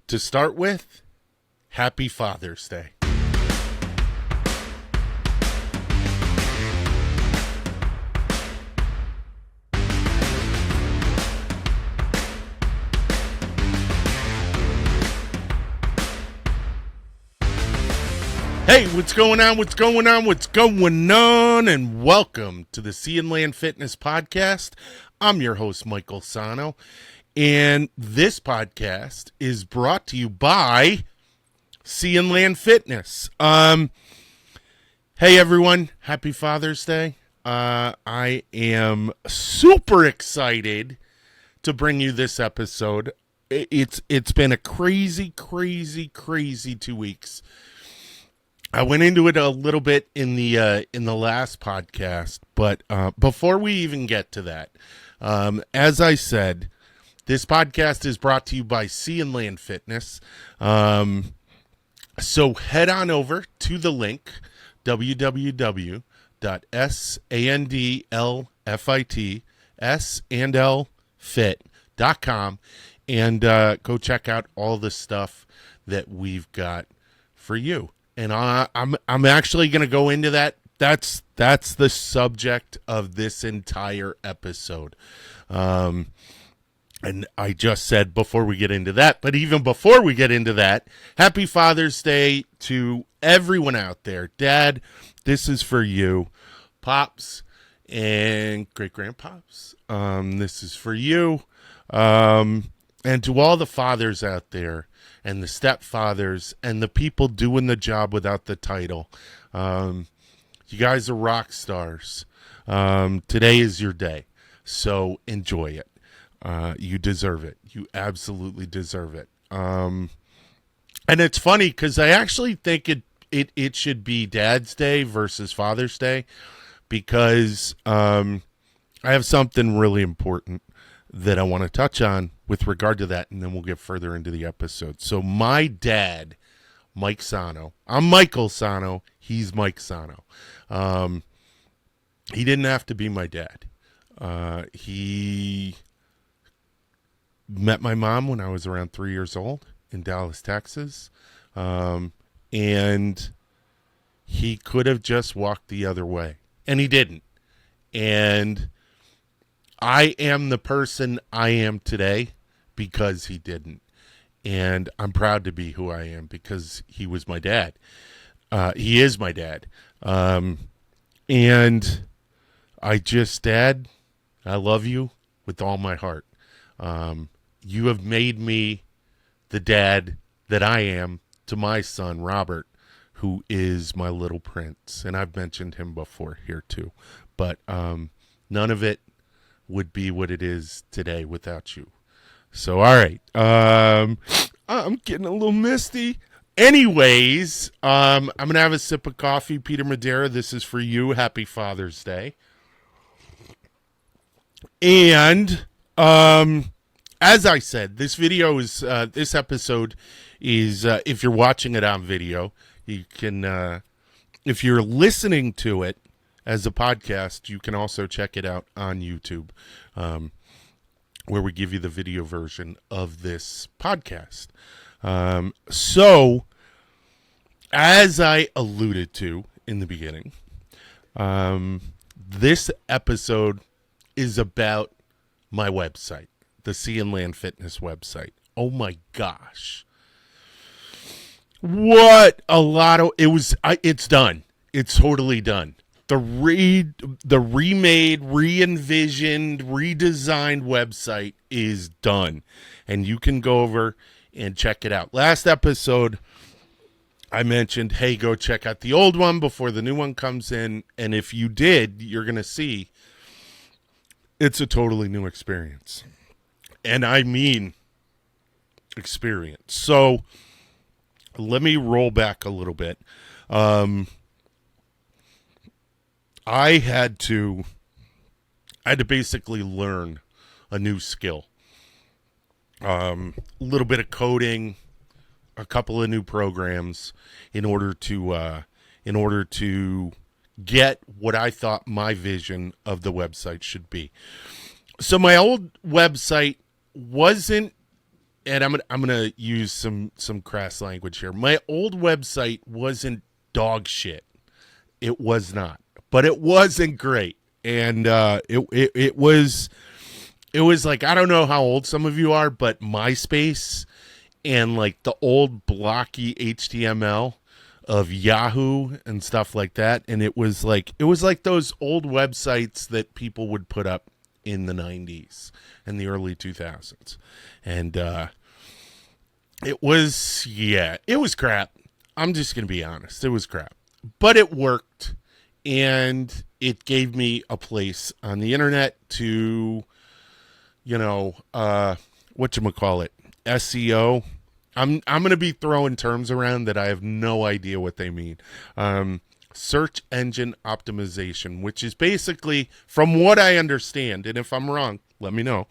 to start with, happy Father's Day. Hey, what's going on? What's going on? And welcome to the Sea and Land Fitness Podcast. I'm your host, Michael Sahno, and this podcast is brought to you by Sea and Land Fitness. Hey, everyone. Happy Father's Day. I am super excited to bring you this episode. It's been a crazy 2 weeks. I went into it a little bit in the last podcast, but before we even get to that, as I said, this podcast is brought to you by Sea and Land Fitness. So head on over to the link, www.sandlfit.com, and go check out all the stuff that we've got for you. And I'm actually going to go into that. That's the subject of this entire episode. And I just said before we get into that, but even before we get into that, happy Father's Day to everyone out there. Dad, this is for you. Pops and great-grandpops, this is for you. And to all the fathers out there, and the stepfathers, and the people doing the job without the title. You guys are rock stars. Today is your day, so enjoy it. You deserve it. You absolutely deserve it. And it's funny, because I actually think it should be Dad's Day versus Father's Day, because I have something really important that I want to touch on with regard to that, and then we'll get further into the episode. So my dad, Mike Sahno, I'm Michael Sahno, he's Mike Sahno. He didn't have to be my dad. He met my mom when I was around 3 years old in Dallas, Texas, and he could have just walked the other way, and he didn't. And I am the person I am today because he didn't. And I'm proud to be who I am because he was my dad. He is my dad. And Dad, I love you with all my heart. You have made me the dad that I am to my son, Robert, who is my little prince. And I've mentioned him before here too. But none of it would be what it is today without you. So, all right. I'm getting a little misty. Anyways, I'm going to have a sip of coffee. Peter Madeira, this is for you. Happy Father's Day. And as I said, this episode is, if you're watching it on video, you can, if you're listening to it as a podcast, you can also check it out on YouTube, where we give you the video version of this podcast. So, as I alluded to in the beginning, this episode is about my website, the Sea and Land Fitness website. Oh my gosh. What a lot of, it's done. It's totally done. The remade, re-envisioned, redesigned website is done. And you can go over and check it out. Last episode, I mentioned, hey, go check out the old one before the new one comes in. And if you did, you're going to see it's a totally new experience. And I mean experience. So let me roll back a little bit. I had to basically learn a new skill. A little bit of coding, a couple of new programs in order to get what I thought my vision of the website should be. So my old website wasn't and I'm gonna use some crass language here. My old website wasn't dog shit. It was not, but it wasn't great, and it was like, I don't know how old some of you are, but MySpace and like the old blocky HTML of Yahoo and stuff like that, and it was like those old websites that people would put up in the 90s and the early 2000s, and it was crap. I'm just gonna be honest, it was crap, but it worked, and it gave me a place on the internet to, whatchamacallit, SEO. I'm going to be throwing terms around that I have no idea what they mean. Search engine optimization, which is basically, from what I understand, and if I'm wrong, let me know,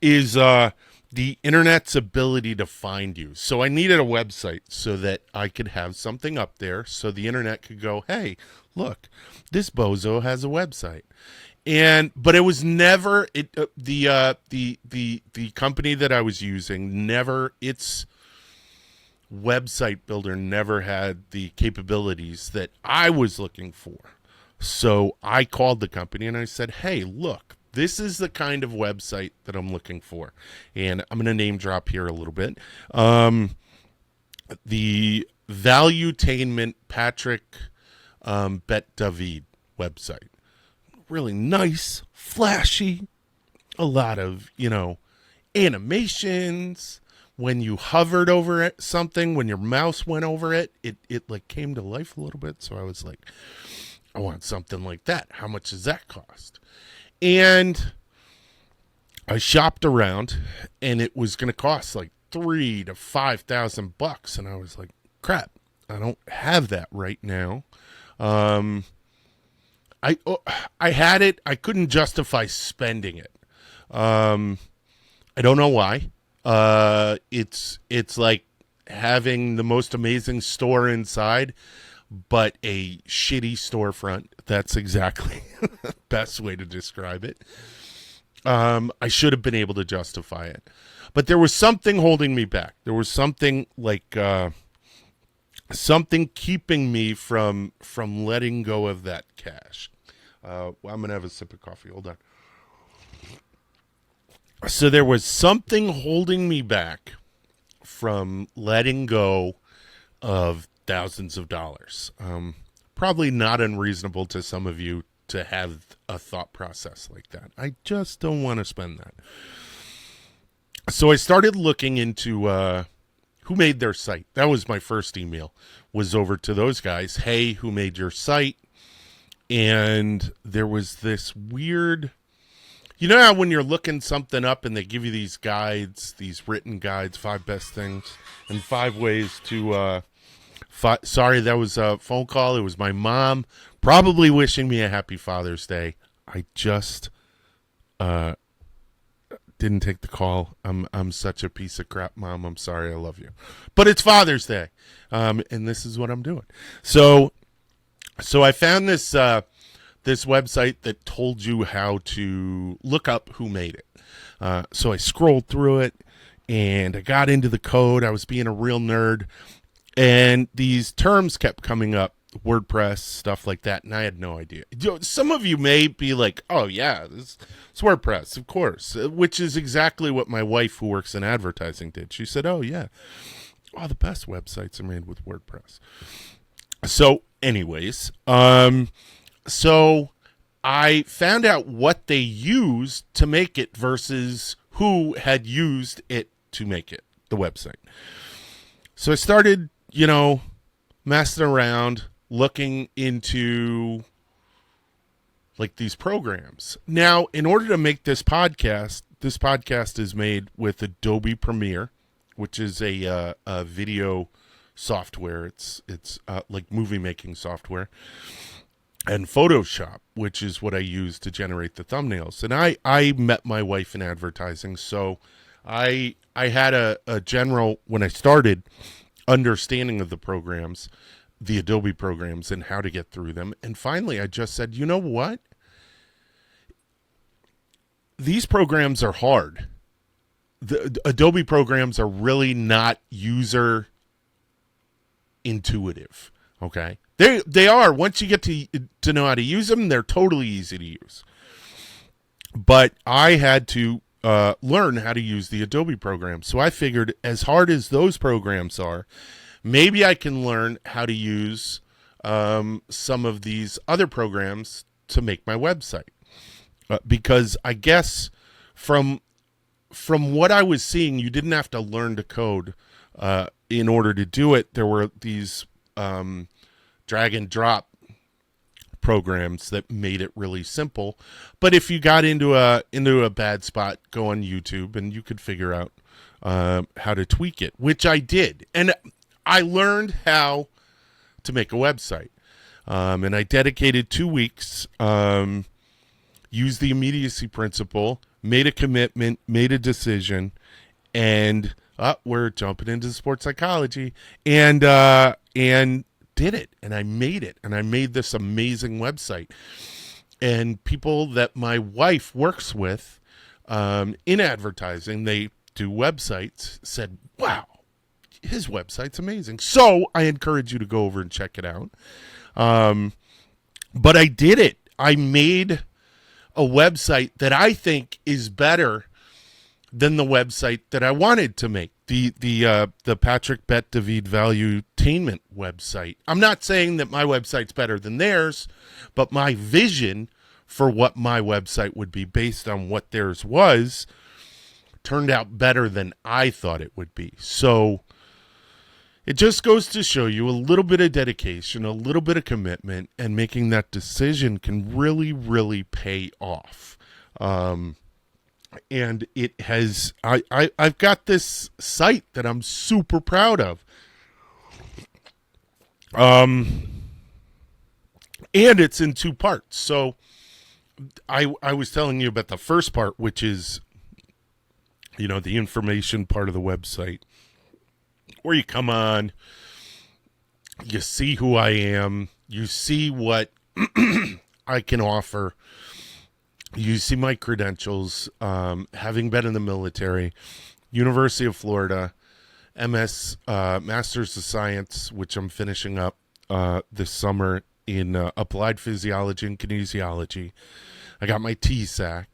is the internet's ability to find you. So I needed a website so that I could have something up there so the internet could go, hey, look, this bozo has a website. But it was never the company that I was using, its website builder never had the capabilities that I was looking for. So I called the company and I said, hey, look, this is the kind of website that I'm looking for. And I'm going to name drop here a little bit. The Valuetainment Patrick Bet David website. Really nice, flashy, a lot of, animations. When you hovered over it, something, when your mouse went over it, it like came to life a little bit. So I was like, I want something like that. How much does that cost? And I shopped around, and it was going to cost like $3,000 to $5,000. And I was like, crap, I don't have that right now. I had it. I couldn't justify spending it. I don't know why. It's like having the most amazing store inside, but a shitty storefront. That's exactly the best way to describe it. I should have been able to justify it, but there was something holding me back. There was something like something keeping me from letting go of that cash. I'm going to have a sip of coffee. Hold on. So there was something holding me back from letting go of thousands of dollars. Probably not unreasonable to some of you to have a thought process like that. I just don't want to spend that. So I started looking into who made their site. That was my first email, was over to those guys. Hey, who made your site? And there was this weird, how when you're looking something up and they give you these guides, these written guides, 5 best things and 5 ways to, sorry, that was a phone call. It was my mom probably wishing me a happy Father's Day. I just didn't take the call. I'm such a piece of crap, Mom. I'm sorry. I love you. But it's Father's Day. And this is what I'm doing. So I found this this website that told you how to look up who made it. So I scrolled through it, and I got into the code. I was being a real nerd, and these terms kept coming up, WordPress, stuff like that, and I had no idea. Some of you may be like, oh, yeah, it's WordPress, of course, which is exactly what my wife, who works in advertising, did. She said, oh, yeah, the best websites are made with WordPress. So anyways, so I found out what they used to make it versus who had used it to make it, the website. So I started, messing around, looking into like these programs. Now, in order to make this podcast is made with Adobe Premiere, which is a video software. It's like movie making software, and Photoshop, which is what I use to generate the thumbnails. And I met my wife in advertising, so I had a general, when I started, understanding of the programs, the Adobe programs, and how to get through them. And finally, I just said, you know what? These programs are hard. the Adobe programs are really not user intuitive. Okay, they are once you get to know how to use them, they're totally easy to use. But I had to learn how to use the Adobe program, so I figured as hard as those programs are, maybe I can learn how to use some of these other programs to make my website. Because I guess from what I was seeing, you didn't have to learn to code in order to do it. There were these drag and drop programs that made it really simple. But if you got into a bad spot, go on YouTube and you could figure out how to tweak it, which I did. And I learned how to make a website. And I dedicated 2 weeks, used the immediacy principle, made a commitment, made a decision, and we're jumping into sports psychology, and did it, and I made it, and I made this amazing website. And people that my wife works with in advertising, they do websites, said, wow, his website's amazing. So I encourage you to go over and check it out. But I did it. I made a website that I think is better than the website that I wanted to make. The Patrick Bet David Valuetainment website. I'm not saying that my website's better than theirs, but my vision for what my website would be based on what theirs was turned out better than I thought it would be. So it just goes to show you a little bit of dedication, a little bit of commitment, and making that decision can really, really pay off. And it has, I've got this site that I'm super proud of. And it's in 2 parts. So I was telling you about the first part, which is, the information part of the website, where you come on, you see who I am, you see what I can offer, you see my credentials, having been in the military, University of Florida, MS, Masters of Science, which I'm finishing up this summer in Applied Physiology and Kinesiology. I got my TSAC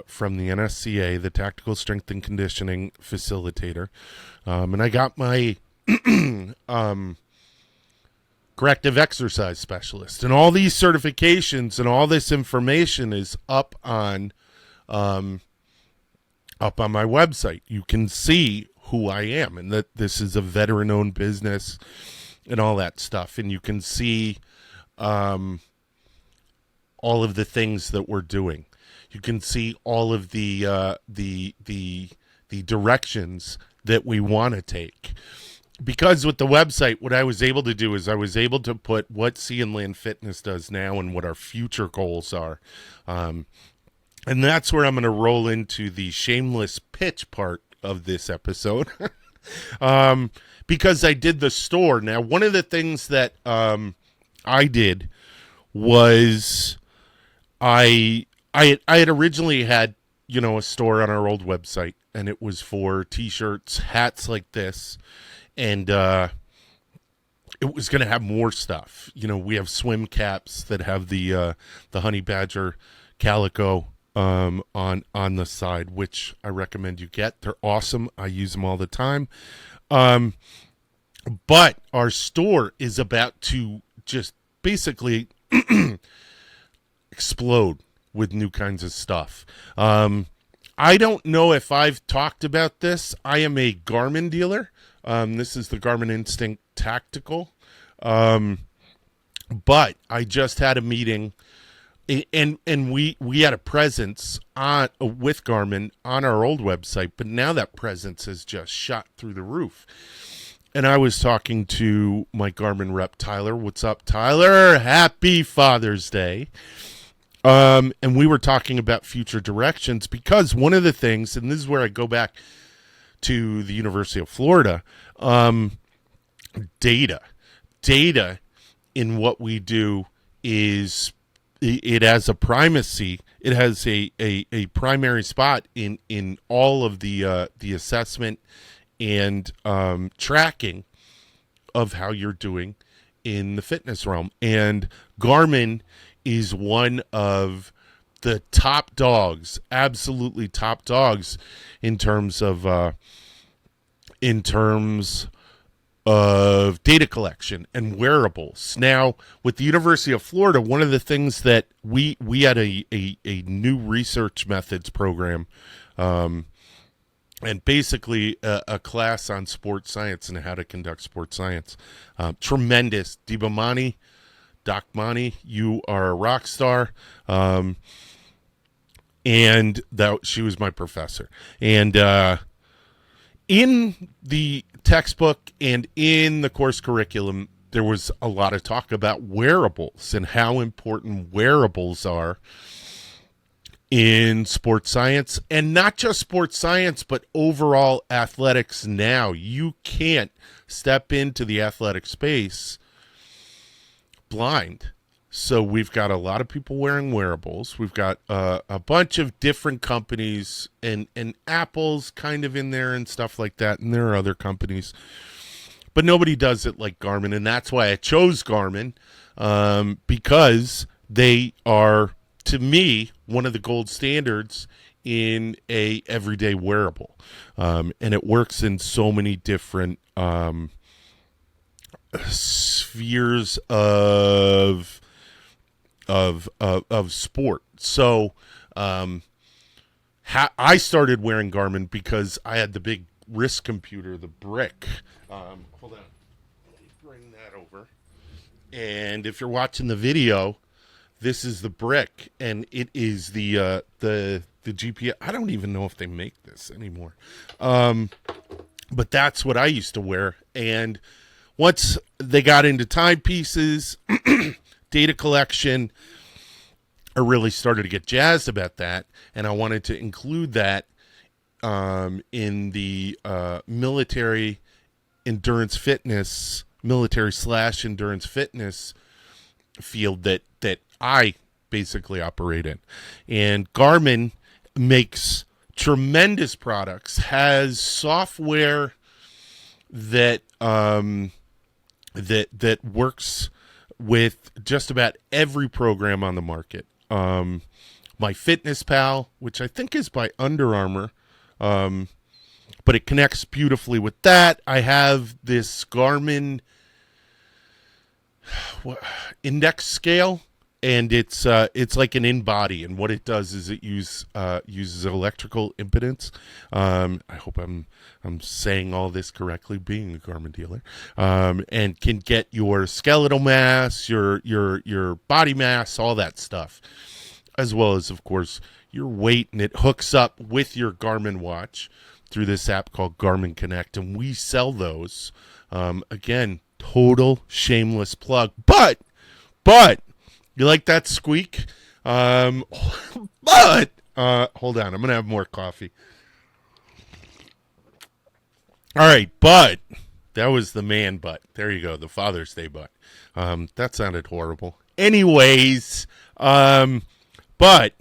from the NSCA, the Tactical Strength and Conditioning Facilitator. And I got my corrective exercise specialist. And all these certifications and all this information is up on my website. You can see who I am and that this is a veteran-owned business and all that stuff. And you can see all of the things that we're doing. You can see all of the directions that we want to take. Because with the website, what I was able to do is I was able to put what Sea and Land Fitness does now and what our future goals are. And that's where I'm going to roll into the shameless pitch part of this episode. Because I did the store. Now, one of the things that I did was I had originally had, a store on our old website, and it was for T-shirts, hats like this, and it was going to have more stuff. We have swim caps that have the honeybadger calico on the side, which I recommend you get. They're awesome. I use them all the time. But our store is about to just basically explode with new kinds of stuff. I don't know if I've talked about this. I am a Garmin dealer. This is the Garmin Instinct Tactical. But I just had a meeting, and we had a presence with Garmin on our old website, but now that presence has just shot through the roof. And I was talking to my Garmin rep, Tyler. What's up, Tyler? Happy Father's Day. And we were talking about future directions, because one of the things, and this is where I go back to the University of Florida, data in what we do is, it has a primacy. it has a primary spot in all of the assessment and tracking of how you're doing in the fitness realm. And Garmin is one of the top dogs, absolutely top dogs in terms of data collection and wearables. Now, with the University of Florida, one of the things that we had a new research methods program, and basically a class on sports science and how to conduct sports science. Tremendous. Dibamani, Doc Mani, you are a rock star. And she was my professor. And in the textbook and in the course curriculum, there was a lot of talk about wearables and how important wearables are in sports science, and not just sports science, but overall athletics. Now, you can't step into the athletic space blind. So we've got a lot of people wearing wearables. We've got a bunch of different companies, and Apple's kind of in there and stuff like that. And there are other companies, but nobody does it like Garmin. And that's why I chose Garmin, because they are, to me, one of the gold standards in a everyday wearable. And it works in so many different spheres of sport. So I started wearing Garmin because I had the big wrist computer, the Brick. Hold on, let me bring that over. And if you're watching the video, this is the Brick, and it is the GPS. I don't even know if they make this anymore. But that's what I used to wear. And once they got into timepieces, data collection, I really started to get jazzed about that, and I wanted to include that in the military endurance fitness, military/endurance fitness field that I basically operate in. And Garmin makes tremendous products, has software that that works with just about every program on the market. My Fitness Pal, which I think is by Under Armour, but it connects beautifully with that. I have this Garmin index scale, and it's like an in-body, and what it does is it uses electrical impedance. I hope I'm saying all this correctly, being a Garmin dealer, and can get your skeletal mass, your body mass, all that stuff, as well as, of course, your weight, and it hooks up with your Garmin watch through this app called Garmin Connect, and we sell those. Again, total shameless plug, but you like that squeak? But hold on, I'm gonna have more coffee. All right, but that was the man butt. There you go, the Father's Day butt. That sounded horrible. Anyways, but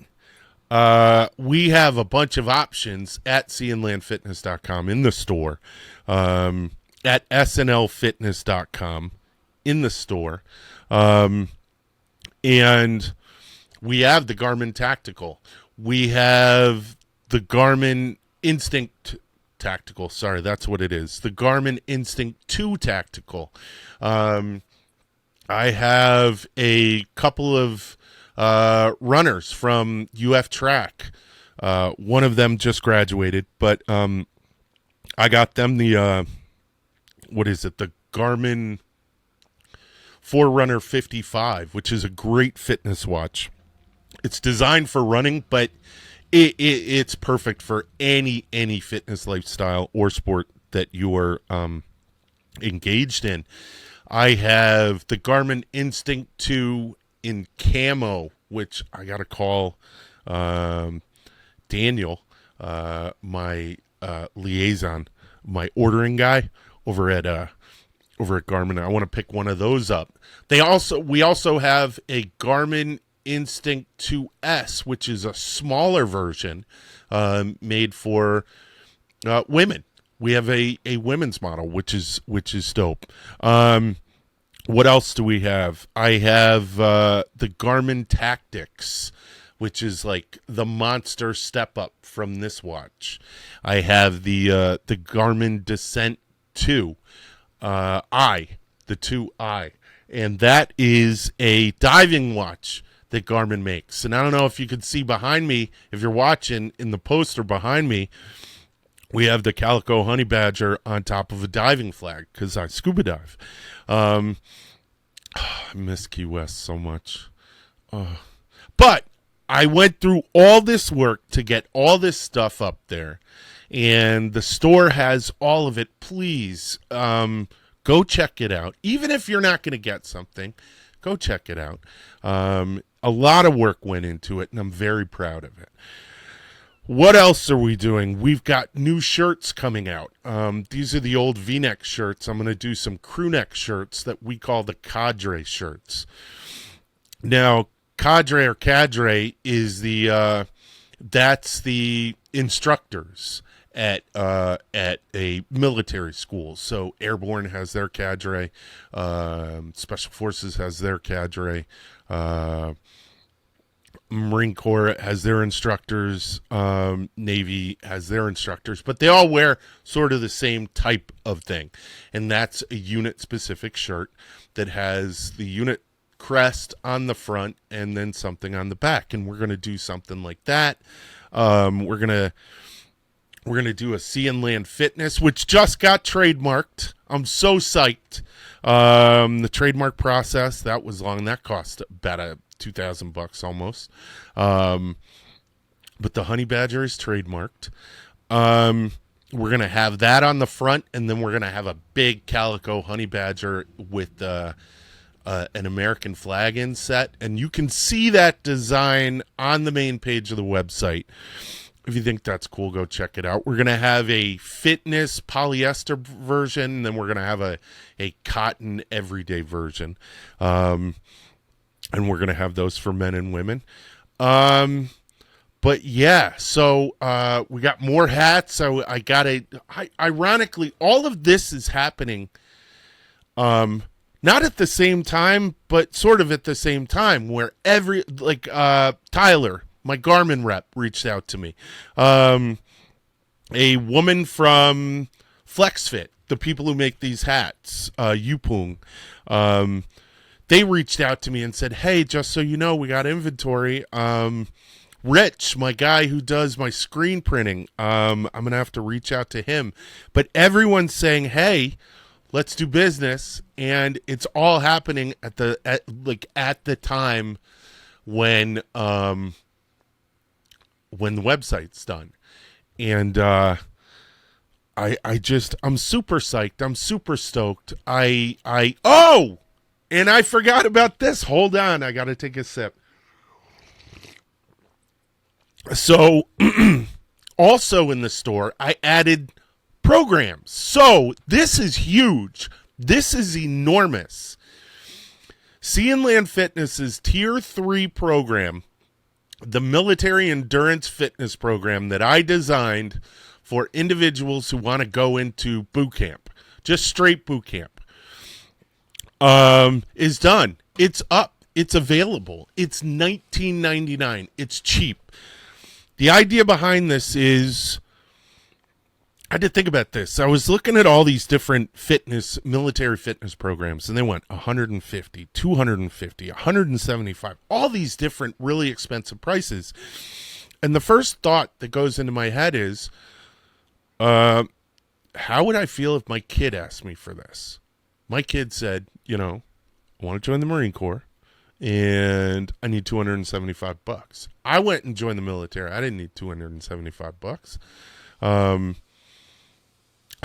we have a bunch of options at seeandlandfitness.com in the store, at snlfitness.com in the store. And we have the Garmin Tactical. We have the Garmin Instinct Tactical. Sorry, that's what it is. The Garmin Instinct 2 Tactical. I have a couple of runners from UF Track. One of them just graduated, but I got them the, the Garmin Forerunner 55, which is a great fitness watch. It's designed for running, but it's perfect for any fitness lifestyle or sport that you're engaged in. I have the Garmin Instinct 2 in camo, which I got to call Daniel, my liaison, my ordering guy over at Garmin. I want to pick one of those up. We also have a Garmin Instinct 2S, which is a smaller version made for women. We have a women's model, which is dope. What else do we have? I have the Garmin Tactics, which is like the monster step up from this watch. I have the Garmin Descent 2 the 2i, and that is a diving watch that Garmin makes. And I don't know if you can see behind me, if you're watching in the poster behind me, we have the Calico honeybadger on top of a diving flag because I scuba dive. I miss Key West so much. But I went through all this work to get all this stuff up there, and the store has all of it. Please go check it out. Even if you're not going to get something, go check it out. A lot of work went into it, and I'm very proud of it. What else are we doing? We've got new shirts coming out. These are the old V-neck shirts. I'm going to do some crew neck shirts that we call the cadre shirts. Now, cadre or cadre is that's the instructors at a military school. So Airborne has their cadre, Special Forces has their cadre, Marine Corps has their instructors, Navy has their instructors, but they all wear sort of the same type of thing. And that's a unit-specific shirt that has the unit crest on the front and then something on the back. And we're going to do something like that. We're going to do a Sea and Land Fitness, which just got trademarked. I'm so psyched. The trademark process, that was long. That cost about $2,000 almost. But the honeybadger is trademarked. We're going to have that on the front, and then we're going to have a big calico honeybadger with an American flag inset. And you can see that design on the main page of the website. If you think that's cool, go check it out. We're going to have a fitness polyester version, and then we're going to have a cotton everyday version. And we're going to have those for men and women. But yeah, so we got more hats. So ironically, all of this is happening not at the same time, but sort of at the same time, where Tyler, my Garmin rep, reached out to me. A woman from FlexFit, the people who make these hats, Yupung, they reached out to me and said, hey, just so you know, we got inventory. Rich, my guy who does my screen printing, I'm going to have to reach out to him. But everyone's saying, hey, let's do business. And it's all happening at the time when the website's done. And I'm super psyched. I'm super stoked. And I forgot about this. Hold on. I got to take a sip. So also in the store, I added programs. So this is huge. This is enormous. Sea and Land Fitness's Tier 3 program, the military endurance fitness program that I designed for individuals who want to go into boot camp, just straight boot camp, is done. It's up. It's available. It's $19.99. It's cheap. The idea behind this is, I had to think about this. I was looking at all these different military fitness programs, and they went $150, $250, $175, all these different really expensive prices. And the first thought that goes into my head is, how would I feel if my kid asked me for this? My kid said, I want to join the Marine Corps, and I need $275. I went and joined the military. I didn't need $275.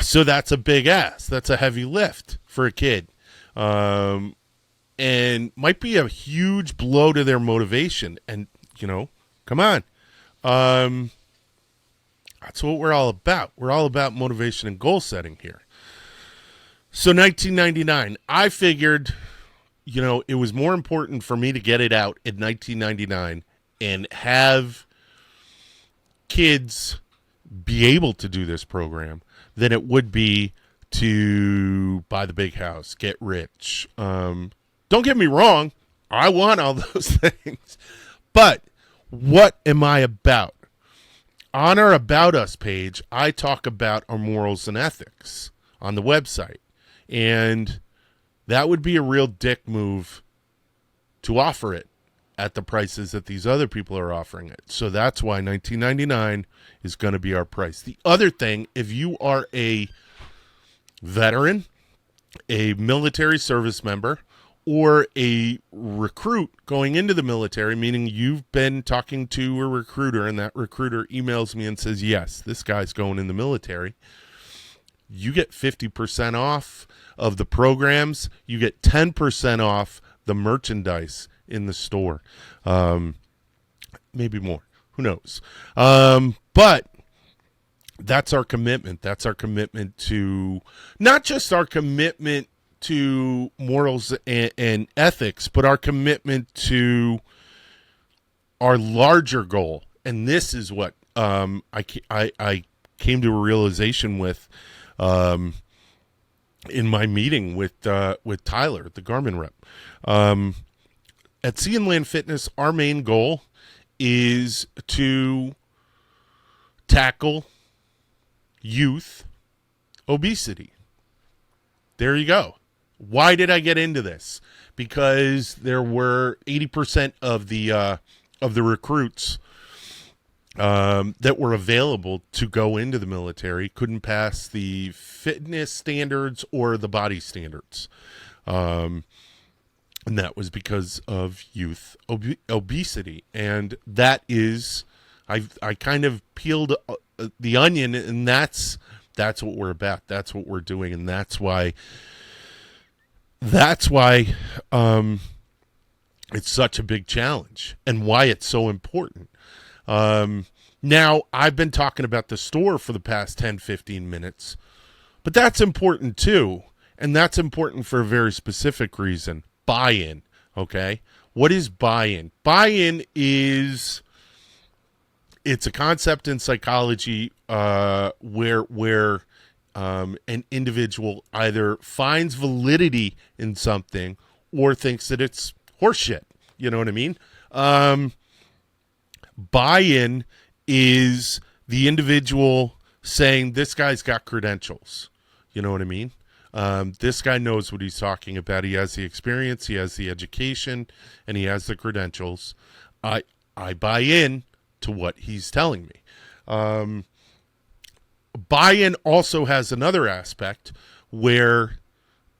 So that's a big ask. That's a heavy lift for a kid. And might be a huge blow to their motivation. And, come on. That's what we're all about. We're all about motivation and goal setting here. So $19.99. I figured, it was more important for me to get it out in 1999 and have kids be able to do this program than it would be to buy the big house, get rich. Don't get me wrong. I want all those things. But what am I about? On our About Us page, I talk about our morals and ethics on the website. And that would be a real dick move to offer it at the prices that these other people are offering it. So that's why $19.99 is going to be our price. The other thing, if you are a veteran, a military service member, or a recruit going into the military, meaning you've been talking to a recruiter and that recruiter emails me and says, yes, this guy's going in the military, you get 50% off of the programs. You get 10% off the merchandise in the store. Maybe more. Who knows? But that's our commitment. That's our commitment to not just our commitment to morals and ethics, but our commitment to our larger goal. And this is what I came to a realization with in my meeting with Tyler, the Garmin rep. At Sea and Land Fitness, our main goal is to tackle youth obesity. There you go. Why did I get into this? Because there were 80% of the recruits that were available to go into the military couldn't pass the fitness standards or the body standards. And that was because of youth obesity. And that is, I kind of peeled the onion, and that's what we're about. That's what we're doing. And that's why it's such a big challenge and why it's so important. Now, I've been talking about the store for the past 10, 15 minutes, but that's important too. And that's important for a very specific reason. Buy-in, okay? What is buy-in? Buy-in is, it's a concept in psychology where an individual either finds validity in something or thinks that it's horseshit. You know what I mean? Buy-in is the individual saying, this guy's got credentials. You know what I mean? This guy knows what he's talking about. He has the experience, he has the education, and he has the credentials. I buy in to what he's telling me. Buy-in also has another aspect where,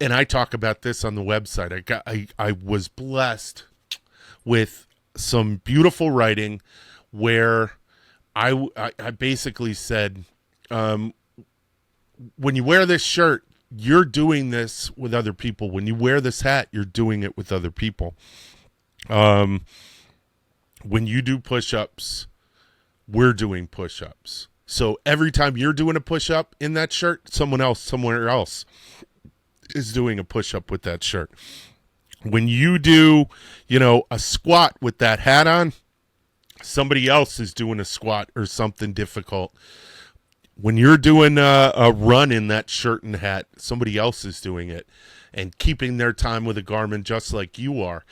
and I talk about this on the website. I was blessed with some beautiful writing where I basically said, when you wear this shirt, you're doing this with other people. When you wear this hat, you're doing it with other people. When you do push-ups, we're doing push-ups. So every time you're doing a push-up in that shirt, someone else somewhere else is doing a push-up with that shirt. When you do, a squat with that hat on, somebody else is doing a squat or something difficult. When you're doing a run in that shirt and hat, somebody else is doing it and keeping their time with a Garmin just like you are.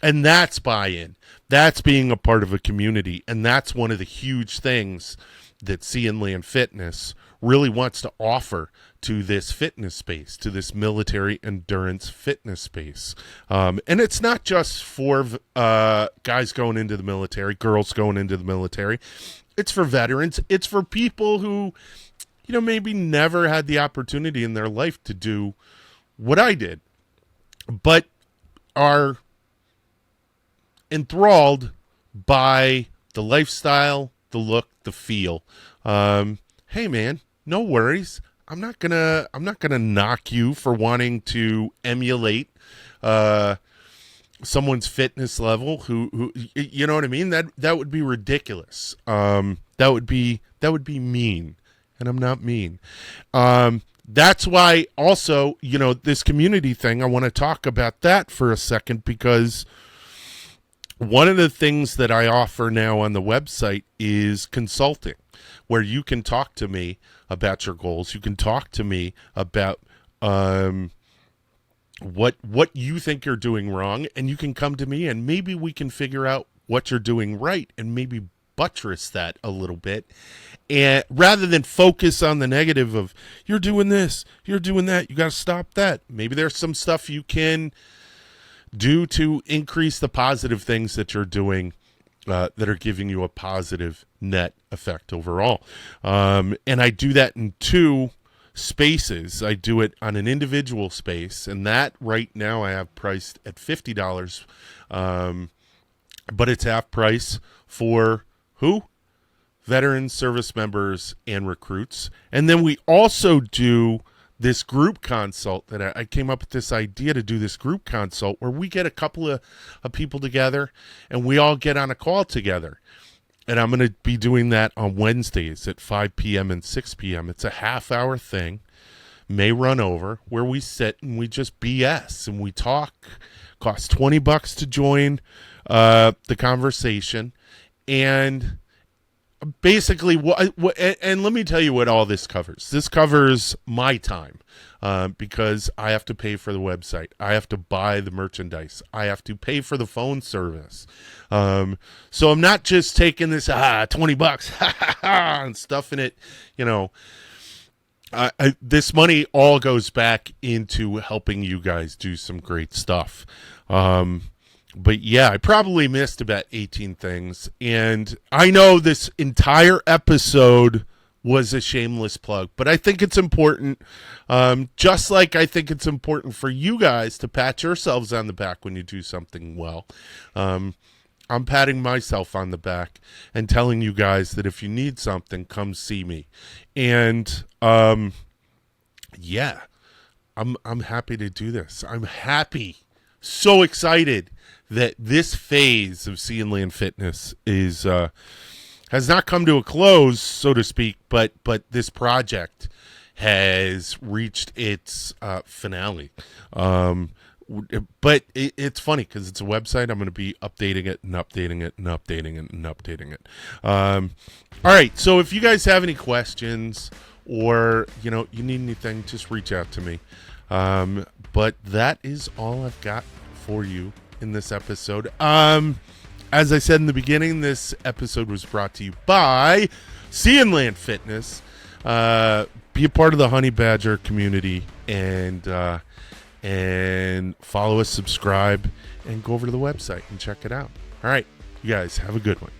And that's buy-in. That's being a part of a community. And that's one of the huge things that Sea and Land Fitness really wants to offer to this fitness space, to this military endurance fitness space. And it's not just for guys going into the military, girls going into the military. It's for veterans. It's for people who, maybe never had the opportunity in their life to do what I did, but are enthralled by the lifestyle, the look, the feel. Hey man, no worries. I'm not gonna knock you for wanting to emulate someone's fitness level who you know what I mean? That would be ridiculous. That would be mean, and I'm not mean. that's why also, this community thing, I want to talk about that for a second, because one of the things that I offer now on the website is consulting, where you can talk to me about your goals. You can talk to me about what you think you're doing wrong, and you can come to me and maybe we can figure out what you're doing right and maybe buttress that a little bit, and rather than focus on the negative of you're doing this, you're doing that, you got to stop that. Maybe there's some stuff you can do to increase the positive things that you're doing that are giving you a positive net effect overall. And I do that in two spaces. I do it on an individual space, and that right now I have priced at $50, but it's half price for who? Veterans, service members, and recruits. And then we also do this group consult that I came up with this idea to do this group consult where we get a couple of people together and we all get on a call together. And I'm going to be doing that on Wednesdays at 5 p.m. and 6 p.m. It's a half-hour thing, may run over, where we sit and we just BS and we talk. Costs $20 to join the conversation. And basically, and let me tell you what all this covers. This covers my time because I have to pay for the website. I have to buy the merchandise. I have to pay for the phone service. So I'm not just taking this $20 and stuffing it. This money all goes back into helping you guys do some great stuff. But yeah, I probably missed about 18 things. And I know this entire episode was a shameless plug, but I think it's important, just like I think it's important for you guys to pat yourselves on the back when you do something well. I'm patting myself on the back and telling you guys that if you need something, come see me. And yeah, I'm happy to do this. I'm happy, so excited that this phase of Sea and Land Fitness is has not come to a close, so to speak, but this project has reached its finale. But it's funny because it's a website. I'm going to be updating it and updating it and updating it and updating it. All right, so if you guys have any questions or you need anything, just reach out to me. But that is all I've got for you in this episode. As I said in the beginning, this episode was brought to you by Sea and Land Fitness. Be a part of the Honey Badger community and follow us, subscribe, and go over to the website and check it out. All right, you guys have a good one.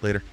Later.